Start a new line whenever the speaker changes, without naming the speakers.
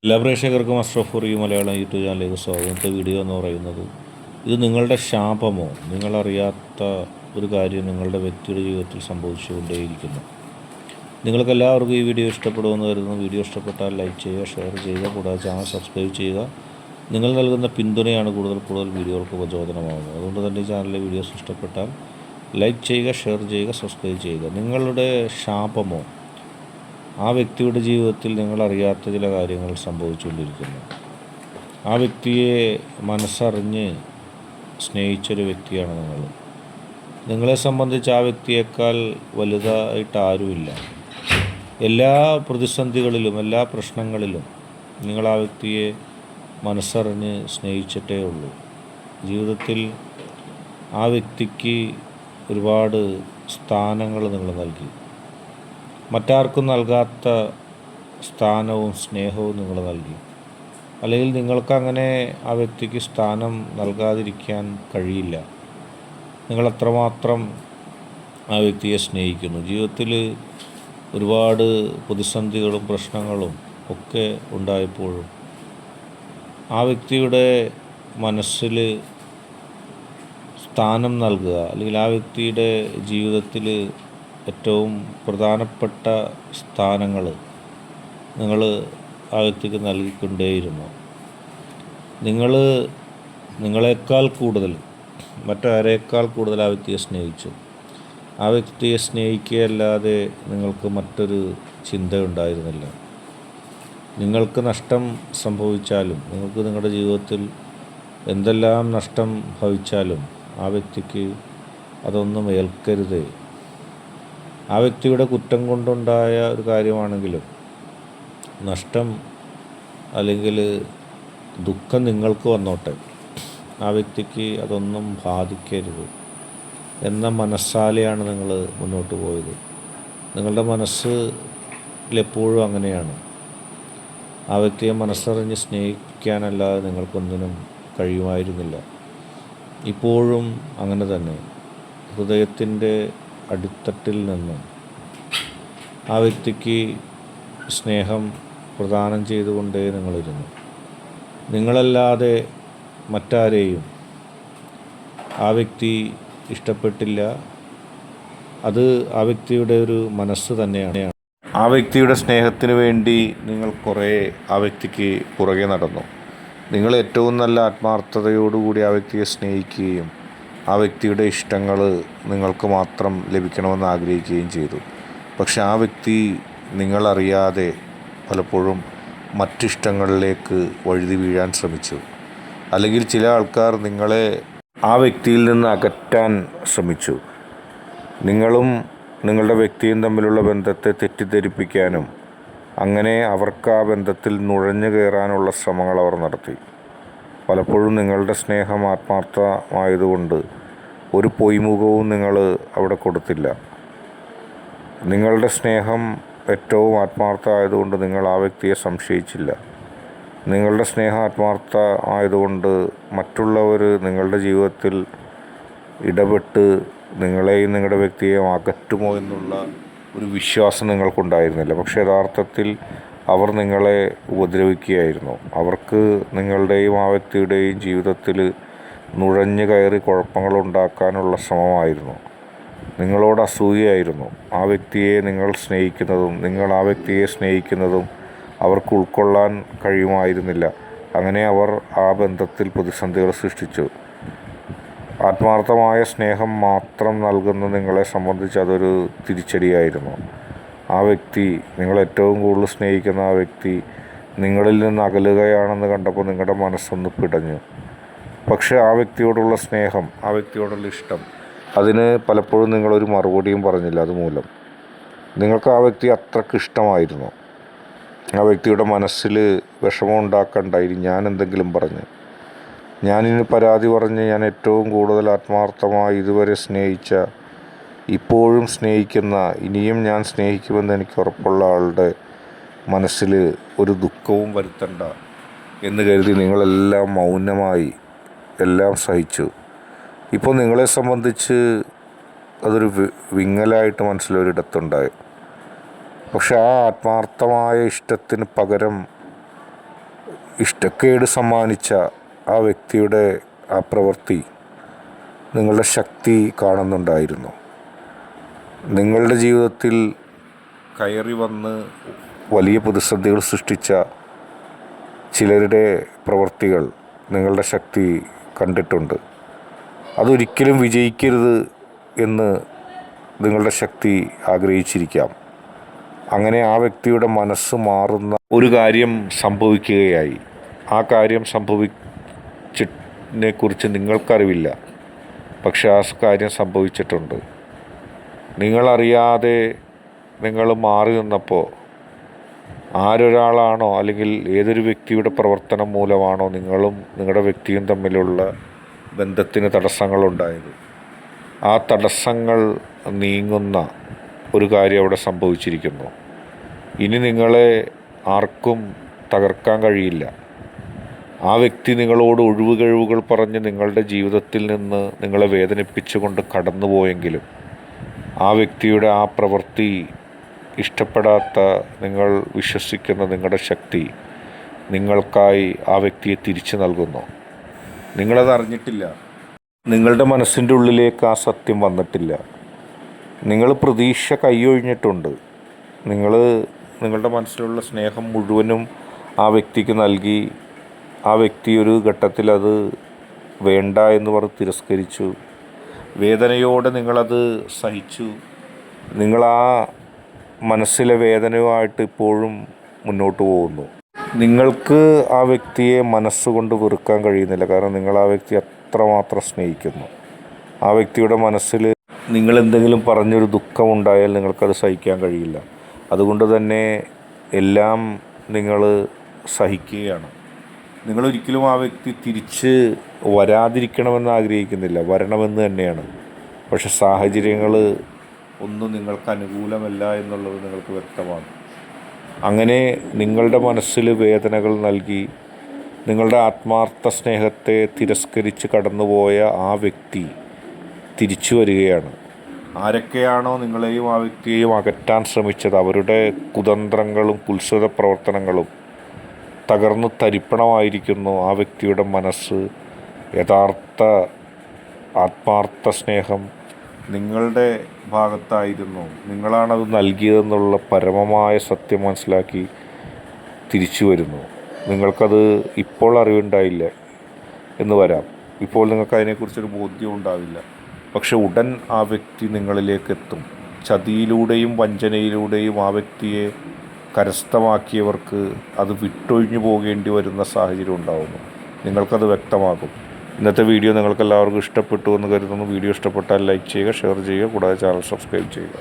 എല്ലാ പ്രേക്ഷകർക്കും അഷ്റഫ് മലയാളം യൂട്യൂബ് ചാനലിലേക്ക് സ്വാഗതം. ഇന്നത്തെ വീഡിയോ എന്ന് പറയുന്നത്, ഇത് നിങ്ങളുടെ ശാപമോ, നിങ്ങളറിയാത്ത ഒരു കാര്യം നിങ്ങളുടെ വ്യക്തിയുടെ ജീവിതത്തിൽ സംഭവിച്ചുകൊണ്ടേയിരിക്കുന്നു. നിങ്ങൾക്കെല്ലാവർക്കും ഈ വീഡിയോ ഇഷ്ടപ്പെടുമെന്ന് കരുതുന്നു. വീഡിയോ ഇഷ്ടപ്പെട്ടാൽ ലൈക്ക് ചെയ്യുക, ഷെയർ ചെയ്യുക, കൂടാതെ ചാനൽ സബ്സ്ക്രൈബ് ചെയ്യുക. നിങ്ങൾ നൽകുന്ന പിന്തുണയാണ് കൂടുതൽ വീഡിയോകൾക്ക് പ്രചോദനമാകുന്നത്. അതുകൊണ്ട് തന്നെ ഈ ചാനലിലെ വീഡിയോസ് ഇഷ്ടപ്പെട്ടാൽ ലൈക്ക് ചെയ്യുക, ഷെയർ ചെയ്യുക, സബ്സ്ക്രൈബ് ചെയ്യുക. നിങ്ങളുടെ ശാപമോ, ആ വ്യക്തിയുടെ ജീവിതത്തിൽ നിങ്ങളറിയാത്ത ചില കാര്യങ്ങൾ സംഭവിച്ചുകൊണ്ടിരിക്കുന്നു. ആ വ്യക്തിയെ മനസ്സറിഞ്ഞ് സ്നേഹിച്ചൊരു വ്യക്തിയാണ് നിങ്ങൾ. നിങ്ങളെ സംബന്ധിച്ച് ആ വ്യക്തിയേക്കാൾ വലുതായിട്ട് ആരുമില്ല. എല്ലാ പ്രതിസന്ധികളിലും എല്ലാ പ്രശ്നങ്ങളിലും നിങ്ങൾ ആ വ്യക്തിയെ മനസ്സറിഞ്ഞ് സ്നേഹിച്ചിട്ടേ ഉള്ളൂ. ജീവിതത്തിൽ ആ വ്യക്തിക്ക് ഒരുപാട് സ്ഥാനങ്ങൾ നിങ്ങൾ നൽകി. മറ്റാർക്കും നൽകാത്ത സ്ഥാനവും സ്നേഹവും നിങ്ങൾ നൽകി. അല്ലെങ്കിൽ നിങ്ങൾക്കങ്ങനെ ആ വ്യക്തിക്ക് സ്ഥാനം നൽകാതിരിക്കാൻ കഴിയില്ല. നിങ്ങളത്രമാത്രം ആ വ്യക്തിയെ സ്നേഹിക്കുന്നു. ജീവിതത്തിൽ ഒരുപാട് പ്രതിസന്ധികളും പ്രശ്നങ്ങളും ഒക്കെ ഉണ്ടായപ്പോഴും ആ വ്യക്തിയുടെ മനസ്സിൽ സ്ഥാനം നൽകുക, അല്ലെങ്കിൽ ആ വ്യക്തിയുടെ ജീവിതത്തിൽ ഏറ്റവും പ്രധാനപ്പെട്ട സ്ഥാനങ്ങൾ നിങ്ങൾ ആ വ്യക്തിക്ക് നൽകിക്കൊണ്ടേയിരുന്നു. നിങ്ങളെക്കാൾ കൂടുതൽ, മറ്റാരേക്കാൾ കൂടുതൽ ആ വ്യക്തിയെ സ്നേഹിച്ചു. ആ വ്യക്തിയെ സ്നേഹിക്കുകയല്ലാതെ നിങ്ങൾക്ക് മറ്റൊരു ചിന്തയുണ്ടായിരുന്നില്ല. നിങ്ങൾക്ക് നഷ്ടം സംഭവിച്ചാലും, നിങ്ങൾക്ക് നിങ്ങളുടെ ജീവിതത്തിൽ എന്തെല്ലാം നഷ്ടം ഭവിച്ചാലും ആ വ്യക്തിക്ക് അതൊന്നും ഏൽക്കരുത്. ആ വ്യക്തിയുടെ കുറ്റം കൊണ്ടുണ്ടായ ഒരു കാര്യമാണെങ്കിലും നഷ്ടം അല്ലെങ്കിൽ ദുഃഖം നിങ്ങൾക്ക് വന്നോട്ടെ, ആ വ്യക്തിക്ക് അതൊന്നും ബാധിക്കരുത് എന്ന മനസ്സാലെയാണ് നിങ്ങൾ മുന്നോട്ട് പോയത്. നിങ്ങളുടെ മനസ്സിലെപ്പോഴും അങ്ങനെയാണ്. ആ വ്യക്തിയെ മനസ്സറിഞ്ഞ് സ്നേഹിക്കാനല്ലാതെ നിങ്ങൾക്കൊന്നിനും കഴിയുമായിരുന്നില്ല. ഇപ്പോഴും അങ്ങനെ തന്നെ. ഹൃദയത്തിൻ്റെ അടിത്തട്ടിൽ നിന്നും ആ വ്യക്തിക്ക് സ്നേഹം പ്രദാനം ചെയ്തുകൊണ്ടേ നിങ്ങളിരുന്നു. നിങ്ങളല്ലാതെ മറ്റാരെയും ആ വ്യക്തി ഇഷ്ടപ്പെട്ടില്ല. അത് ആ വ്യക്തിയുടെ ഒരു മനസ്സ് തന്നെയാണ്. ആ വ്യക്തിയുടെ സ്നേഹത്തിന് വേണ്ടി നിങ്ങൾ കുറേ ആ വ്യക്തിക്ക് പുറകെ നടന്നു. നിങ്ങൾ ഏറ്റവും നല്ല ആത്മാർത്ഥതയോടുകൂടി ആ വ്യക്തിയെ സ്നേഹിക്കുകയും ആ വ്യക്തിയുടെ ഇഷ്ടങ്ങൾ നിങ്ങൾക്ക് മാത്രം ലഭിക്കണമെന്ന് ആഗ്രഹിക്കുകയും ചെയ്തു. പക്ഷെ ആ വ്യക്തി നിങ്ങളറിയാതെ പലപ്പോഴും മറ്റിഷ്ടങ്ങളിലേക്ക് വഴുതി വീഴാൻ ശ്രമിച്ചു. അല്ലെങ്കിൽ ചില ആൾക്കാർ നിങ്ങളെ ആ വ്യക്തിയിൽ നിന്ന് അകറ്റാൻ ശ്രമിച്ചു. നിങ്ങളും നിങ്ങളുടെ വ്യക്തിയും തമ്മിലുള്ള ബന്ധത്തെ തെറ്റിദ്ധരിപ്പിക്കാനും അങ്ങനെ അവർക്ക് ആ ബന്ധത്തിൽ നുഴഞ്ഞു കയറാനുള്ള ശ്രമങ്ങൾ അവർ നടത്തി. പലപ്പോഴും നിങ്ങളുടെ സ്നേഹം ആത്മാർത്ഥമായതുകൊണ്ട് ഒരു പൊയ്മുഖവും നിങ്ങൾ അവിടെ കൊടുത്തില്ല. നിങ്ങളുടെ സ്നേഹം ഏറ്റവും ആത്മാർത്ഥമായതുകൊണ്ട് നിങ്ങൾ ആ വ്യക്തിയെ സംശയിച്ചില്ല. നിങ്ങളുടെ സ്നേഹം ആത്മാർത്ഥമായതുകൊണ്ട് മറ്റുള്ളവർ നിങ്ങളുടെ ജീവിതത്തിൽ ഇടപെട്ട് നിങ്ങളെയും നിങ്ങളുടെ വ്യക്തിയെയും അകറ്റുമോ എന്നുള്ള ഒരു വിശ്വാസം നിങ്ങൾക്കുണ്ടായിരുന്നില്ല. പക്ഷേ യഥാർത്ഥത്തിൽ അവർ നിങ്ങളെ ഉപദ്രവിക്കുകയായിരുന്നു. അവർക്ക് നിങ്ങളുടെയും ആ വ്യക്തിയുടെയും ജീവിതത്തിൽ നുഴഞ്ഞു കയറി കുഴപ്പങ്ങളുണ്ടാക്കാനുള്ള ശ്രമമായിരുന്നു. നിങ്ങളോട് അസൂയയായിരുന്നു. ആ വ്യക്തിയെ നിങ്ങൾ സ്നേഹിക്കുന്നതും നിങ്ങൾ ആ വ്യക്തിയെ സ്നേഹിക്കുന്നതും അവർക്ക് ഉൾക്കൊള്ളാൻ കഴിയുമായിരുന്നില്ല. അങ്ങനെ അവർ ആ ബന്ധത്തിൽ പ്രതിസന്ധികൾ സൃഷ്ടിച്ചു. ആത്മാർത്ഥമായ സ്നേഹം മാത്രം നൽകുന്ന നിങ്ങളെ സംബന്ധിച്ച് അതൊരു തിരിച്ചടിയായിരുന്നു. ആ വ്യക്തി, നിങ്ങളേറ്റവും കൂടുതൽ സ്നേഹിക്കുന്ന ആ വ്യക്തി നിങ്ങളിൽ നിന്ന് അകലുകയാണെന്ന് കണ്ടപ്പോൾ നിങ്ങളുടെ മനസ്സൊന്ന് പിടഞ്ഞു. പക്ഷേ ആ വ്യക്തിയോടുള്ള സ്നേഹം, ആ വ്യക്തിയോടുള്ള ഇഷ്ടം, അതിന് പലപ്പോഴും നിങ്ങളൊരു മറുപടിയും പറഞ്ഞില്ല. അതുമൂലം നിങ്ങൾക്ക് ആ വ്യക്തി അത്രയ്ക്ക് ഇഷ്ടമായിരുന്നു. ആ വ്യക്തിയുടെ മനസ്സിൽ വിഷമം ഉണ്ടാക്കണ്ടായി ഞാൻ എന്തെങ്കിലും പറഞ്ഞ്. ഞാനിനി പരാതി പറഞ്ഞ് ഞാൻ ഏറ്റവും കൂടുതൽ ആത്മാർത്ഥമായി ഇതുവരെ സ്നേഹിച്ച, ഇപ്പോഴും സ്നേഹിക്കുന്ന, ഇനിയും ഞാൻ സ്നേഹിക്കുമെന്ന് എനിക്ക് ഉറപ്പുള്ള ആളുടെ മനസ്സിൽ ഒരു ദുഃഖവും വരുത്തണ്ട എന്ന് കരുതി നിങ്ങളെല്ലാം മൗനമായി എല്ലാം സഹിച്ചു. ഇപ്പോൾ നിങ്ങളെ സംബന്ധിച്ച് അതൊരു വിങ്ങലായിട്ട് മനസ്സിലൊരിടത്തുണ്ടായി. പക്ഷെ ആ ആത്മാർത്ഥമായ ഇഷ്ടത്തിന് പകരം ഇഷ്ടക്കേട് സമ്മാനിച്ച ആ വ്യക്തിയുടെ ആ പ്രവൃത്തി നിങ്ങളുടെ ശക്തി കാണുന്നുണ്ടായിരുന്നു. നിങ്ങളുടെ ജീവിതത്തിൽ കയറി വന്ന് വലിയ പ്രതിസന്ധികൾ സൃഷ്ടിച്ച ചിലരുടെ പ്രവൃത്തികൾ നിങ്ങളുടെ ശക്തി കണ്ടിട്ടുണ്ട്. അതൊരിക്കലും വിജയിക്കരുത് എന്ന് നിങ്ങളുടെ ശക്തി ആഗ്രഹിച്ചിരിക്കാം. അങ്ങനെ ആ വ്യക്തിയുടെ മനസ്സ് മാറുന്ന ഒരു കാര്യം സംഭവിക്കുകയായി. ആ കാര്യം സംഭവിച്ചതിനെക്കുറിച്ച് നിങ്ങൾക്കറിവില്ല, പക്ഷെ ആ കാര്യം സംഭവിച്ചിട്ടുണ്ട്. നിങ്ങളറിയാതെ നിങ്ങൾ മാറി നിന്നപ്പോൾ ആരൊരാളാണോ അല്ലെങ്കിൽ ഏതൊരു വ്യക്തിയുടെ പ്രവർത്തനം മൂലമാണോ നിങ്ങളും നിങ്ങളുടെ വ്യക്തിയും തമ്മിലുള്ള ബന്ധത്തിന് തടസ്സങ്ങളുണ്ടായത്, ആ തടസ്സങ്ങൾ നീങ്ങുന്ന ഒരു കാര്യം അവിടെ സംഭവിച്ചിരിക്കുന്നു. ഇനി നിങ്ങളെ ആർക്കും തകർക്കാൻ കഴിയില്ല. ആ വ്യക്തി നിങ്ങളോട് ഒഴിവ് കഴിവുകൾ പറഞ്ഞ് നിങ്ങളുടെ ജീവിതത്തിൽ നിന്ന് നിങ്ങളെ വേദനിപ്പിച്ചുകൊണ്ട് കടന്നുപോയെങ്കിലും ആ വ്യക്തിയുടെ ആ പ്രവൃത്തി ഇഷ്ടപ്പെടാത്ത നിങ്ങൾ വിശ്വസിക്കുന്ന നിങ്ങളുടെ ശക്തി നിങ്ങൾക്കായി ആ വ്യക്തിയെ തിരിച്ചു നൽകുന്നു. നിങ്ങളത് അറിഞ്ഞിട്ടില്ല. നിങ്ങളുടെ മനസ്സിൻ്റെ ഉള്ളിലേക്ക് ആ സത്യം വന്നിട്ടില്ല. നിങ്ങൾ പ്രതീക്ഷ കൈയൊഴിഞ്ഞിട്ടുണ്ട്. നിങ്ങളുടെ മനസ്സിലുള്ള സ്നേഹം മുഴുവനും ആ വ്യക്തിക്ക് നൽകി. ആ വ്യക്തി ഒരു ഘട്ടത്തിൽ അത് വേണ്ട എന്ന് പറഞ്ഞ് തിരസ്കരിച്ചു. വേദനയോടെ നിങ്ങളത് സഹിച്ചു. നിങ്ങൾ ആ മനസ്സിലെ വേദനയുമായിട്ട് ഇപ്പോഴും മുന്നോട്ട് പോകുന്നു. നിങ്ങൾക്ക് ആ വ്യക്തിയെ മനസ്സുകൊണ്ട് വെറുക്കാൻ കഴിയുന്നില്ല. കാരണം നിങ്ങൾ ആ വ്യക്തി അത്രമാത്രം സ്നേഹിക്കുന്നു. ആ വ്യക്തിയുടെ മനസ്സിൽ നിങ്ങളെന്തെങ്കിലും പറഞ്ഞൊരു ദുഃഖമുണ്ടായാൽ നിങ്ങൾക്കത് സഹിക്കാൻ കഴിയില്ല. അതുകൊണ്ട് തന്നെ എല്ലാം നിങ്ങൾ സഹിക്കുകയാണ്. നിങ്ങളൊരിക്കലും ആ വ്യക്തി തിരിച്ച് വരാതിരിക്കണമെന്ന് ആഗ്രഹിക്കുന്നില്ല, വരണമെന്ന് തന്നെയാണ്. പക്ഷെ സാഹചര്യങ്ങൾ ഒന്നും നിങ്ങൾക്ക് അനുകൂലമല്ല എന്നുള്ളത് നിങ്ങൾക്ക് വ്യക്തമാണ്. അങ്ങനെ നിങ്ങളുടെ മനസ്സിൽ വേദനകൾ നൽകി നിങ്ങളുടെ ആത്മാർത്ഥ സ്നേഹത്തെ തിരസ്കരിച്ച് കടന്നുപോയ ആ വ്യക്തി തിരിച്ചു വരികയാണ്. ആരൊക്കെയാണോ നിങ്ങളെയും ആ വ്യക്തിയെയും അകറ്റാൻ ശ്രമിച്ചത്, അവരുടെ കുതന്ത്രങ്ങളും കുത്സിത പ്രവർത്തനങ്ങളും തകർന്നു തരിപ്പണമായിരിക്കുന്നു. ആ വ്യക്തിയുടെ മനസ്സ്, യഥാർത്ഥ ആത്മാർത്ഥ സ്നേഹം നിങ്ങളുടെ ഭാഗത്തായിരുന്നു. നിങ്ങളാണത് നൽകിയതെന്നുള്ള പരമമായ സത്യം മനസ്സിലാക്കി തിരിച്ചു വരുന്നു. നിങ്ങൾക്കത് ഇപ്പോൾ അറിവുണ്ടായില്ല എന്ന് വരാം. ഇപ്പോൾ നിങ്ങൾക്ക് അതിനെക്കുറിച്ചൊരു ബോധ്യം ഉണ്ടാവില്ല. പക്ഷെ ഉടൻ ആ വ്യക്തി നിങ്ങളിലേക്ക് എത്തും. ചതിയിലൂടെയും വഞ്ചനയിലൂടെയും ആ വ്യക്തിയെ കരസ്ഥമാക്കിയവർക്ക് അത് വിട്ടൊഴിഞ്ഞു പോകേണ്ടി വരുന്ന സാഹചര്യം ഉണ്ടാകുന്നു. നിങ്ങൾക്കത് വ്യക്തമാകും. ഇന്നത്തെ വീഡിയോ നിങ്ങൾക്കെല്ലാവർക്കും ഇഷ്ടപ്പെട്ടു എന്ന് കരുതുന്നു. വീഡിയോ ഇഷ്ടപ്പെട്ടാൽ ലൈക്ക് ചെയ്യുക, ഷെയർ ചെയ്യുക, കൂടാതെ ചാനൽ സബ്സ്ക്രൈബ് ചെയ്യുക.